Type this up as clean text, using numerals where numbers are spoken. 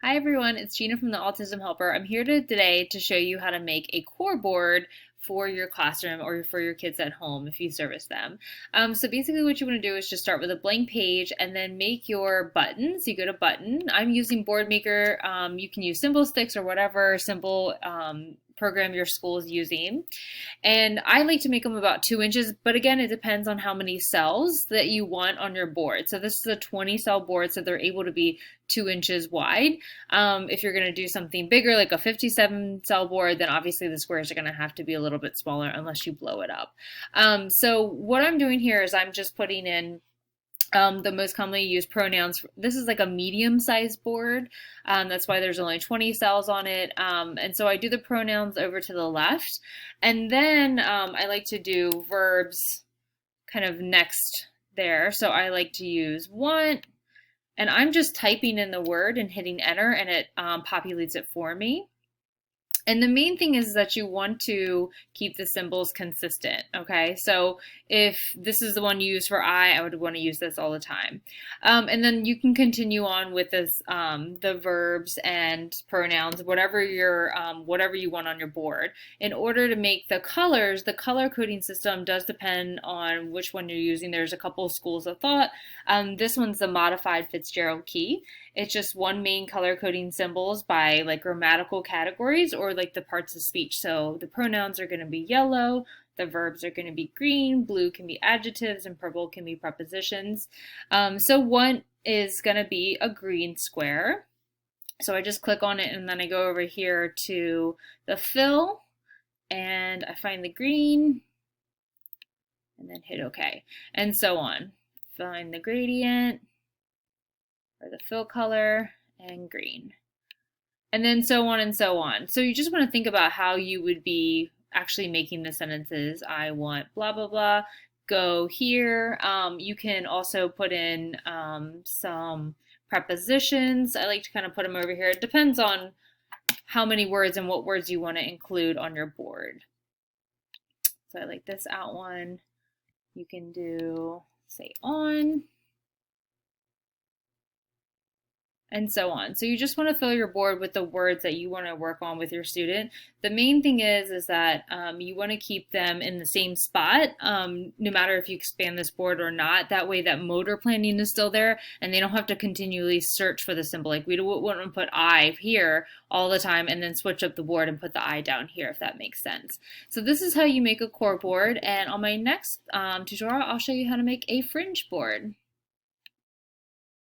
Hi everyone, it's Gina from the Autism Helper. I'm here today to show you how to make a core board for your classroom or for your kids at home if you service them. So basically what you want to do is just start with a blank page and then make your buttons. You go to button. I'm using Board Maker. You can use symbol sticks or whatever symbol program your school is using. And I like to make them about 2 inches, but again, it depends on how many cells that you want on your board. So this is a 20 cell board, so they're able to be 2 inches wide. If you're going to do something bigger, like a 57 cell board, then obviously the squares are going to have to be a little bit smaller unless you blow it up. So what I'm doing here is I'm just putting in the most commonly used pronouns. This is like a medium-sized board. That's why there's only 20 cells on it. And so I do the pronouns over to the left. And then I like to do verbs kind of next there. So I like to use want, and I'm just typing in the word and hitting enter, and it populates it for me. And the main thing is that you want to keep the symbols consistent, okay? So if this is the one you use for I would want to use this all the time. And then you can continue on with this, the verbs and pronouns, whatever you want on your board. In order to make the colors, the color coding system does depend on which one you're using. There's a couple of schools of thought. This one's the modified Fitzgerald key. It's just one main color coding symbols by like grammatical categories or like the parts of speech. So the pronouns are going to be yellow, the verbs are going to be green, blue can be adjectives, and purple can be prepositions. So one is going to be a green square. So I just click on it and then I go over here to the fill and I find the green and then hit OK, and so on. Find the gradient or the fill color and green. And then so on and so on. So you just want to think about how you would be actually making the sentences. I want blah, blah, blah. Go here. You can also put in some prepositions. I like to kind of put them over here. It depends on how many words and what words you want to include on your board. So I like this out one. You can do, say, on. And so on. So you just want to fill your board with the words that you want to work on with your student. The main thing is that you want to keep them in the same spot, no matter if you expand this board or not. That way that motor planning is still there and they don't have to continually search for the symbol. Like we don't want to put I here all the time and then switch up the board and put the I down here, if that makes sense. So this is how you make a core board, and on my next tutorial I'll show you how to make a fringe board.